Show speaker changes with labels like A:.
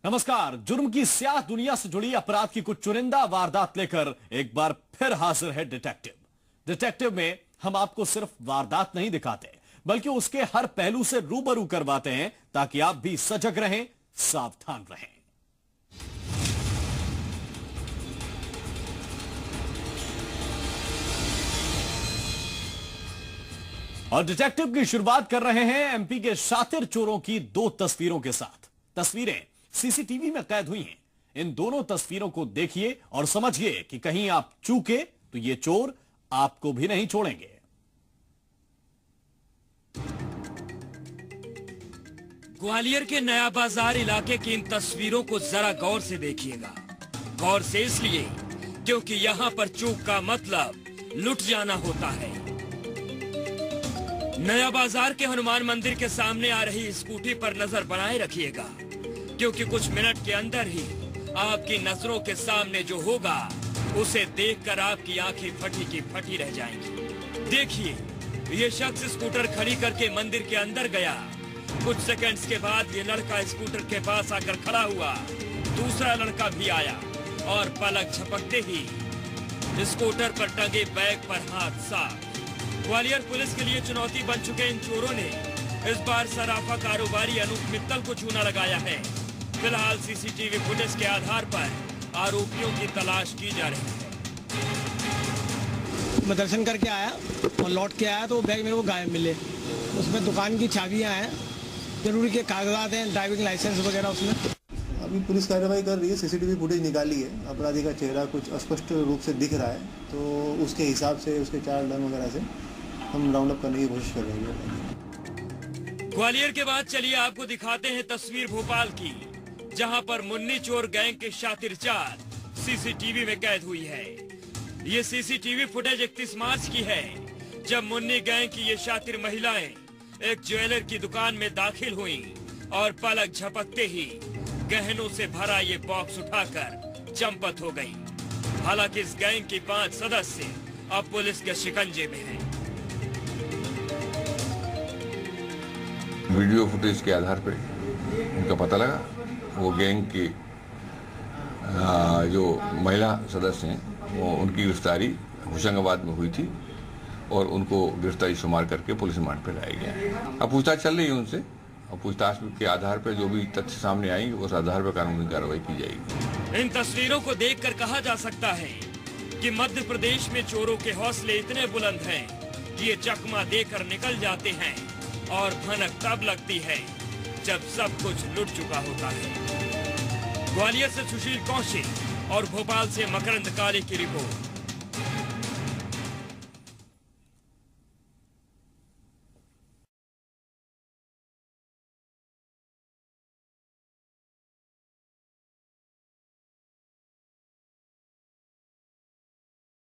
A: नमस्कार। जुर्म की स्याह दुनिया से जुड़ी अपराध की कुछ चुनिंदा वारदात लेकर एक बार फिर हाजिर है डिटेक्टिव में हम आपको सिर्फ वारदात नहीं दिखाते बल्कि उसके हर पहलू से रूबरू करवाते हैं ताकि आप भी सजग रहें, सावधान रहें। और डिटेक्टिव की शुरुआत कर रहे हैं एमपी के शातिर चोरों की दो तस्वीरों के साथ। तस्वीरें सीसीटीवी में कैद हुई हैं। इन दोनों तस्वीरों को देखिए और समझिए कि कहीं आप चूके तो ये चोर आपको भी नहीं छोड़ेंगे।
B: ग्वालियर के नया बाजार इलाके की इन तस्वीरों को जरा गौर से देखिएगा। गौर से इसलिए क्योंकि यहाँ पर चूक का मतलब लुट जाना होता है। नया बाजार के हनुमान मंदिर के सामने आ रही स्कूटी पर नजर बनाए रखिएगा, क्योंकि कुछ मिनट के अंदर ही आपकी नजरों के सामने जो होगा उसे देखकर आपकी आंखें फटी की फटी रह जाएंगी। देखिए, ये शख्स स्कूटर खड़ी करके मंदिर के अंदर गया। कुछ सेकंड्स के बाद ये लड़का स्कूटर के पास आकर खड़ा हुआ। दूसरा लड़का भी आया और पलक झपकते ही स्कूटर पर टंगे बैग पर हाथ साफ। ग्वालियर पुलिस के लिए चुनौती बन चुके इन चोरों ने इस बार सराफा कारोबारी अनूप मित्तल को चूना लगाया है। फिलहाल सीसीटीवी फुटेज के आधार पर आरोपियों की तलाश की जा रही है।
C: मैं दर्शन करके आया और लौट के आया तो बैग मेरे को गायब मिले। उसमें दुकान की चाबियां हैं, जरूरी के कागजात हैं, ड्राइविंग लाइसेंस वगैरह उसमें।
D: अभी पुलिस कार्रवाई कर रही है, सीसीटीवी फुटेज निकाली है। अपराधी का चेहरा कुछ अस्पष्ट रूप से दिख रहा है, तो उसके हिसाब से उसके चाल ढंग वगैरह से हम राउंड अप करने की कोशिश कर रहे हैं।
B: ग्वालियर के बाद चलिए आपको दिखाते हैं तस्वीर भोपाल की, जहां पर मुन्नी चोर गैंग के शातिर चाल सीसीटीवी में कैद हुई है। ये सीसीटीवी फुटेज 31 मार्च की है, जब मुन्नी गैंग की ये शातिर महिलाएं एक ज्वेलर की दुकान में दाखिल हुईं और पलक झपकते ही गहनों से भरा ये बॉक्स उठाकर चंपत हो गई। हालांकि इस गैंग की 5 सदस्य अब पुलिस के शिकंजे में हैं।
E: वीडियो फुटेज के आधार पर उनका पता लगा। वो गैंग के जो महिला सदस्य हैं वो उनकी गिरफ्तारी होशंगाबाद में हुई थी और उनको गिरफ्तारी शुमार करके पुलिस रिमांड पर लाया गया। अब पूछताछ चल रही है उनसे और पूछताछ के आधार पर जो भी तथ्य सामने आएंगे उस आधार पर कानूनी कार्रवाई की जाएगी।
B: इन तस्वीरों को देखकर कहा जा सकता है कि मध्य प्रदेश में चोरों के हौसले इतने बुलंद हैं कि ये चकमा देकर निकल जाते हैं और भनक तब लगती है जब सब कुछ लुट चुका होता है। ग्वालियर से सुशील कौशिक और भोपाल से मकरंद काले की रिपोर्ट।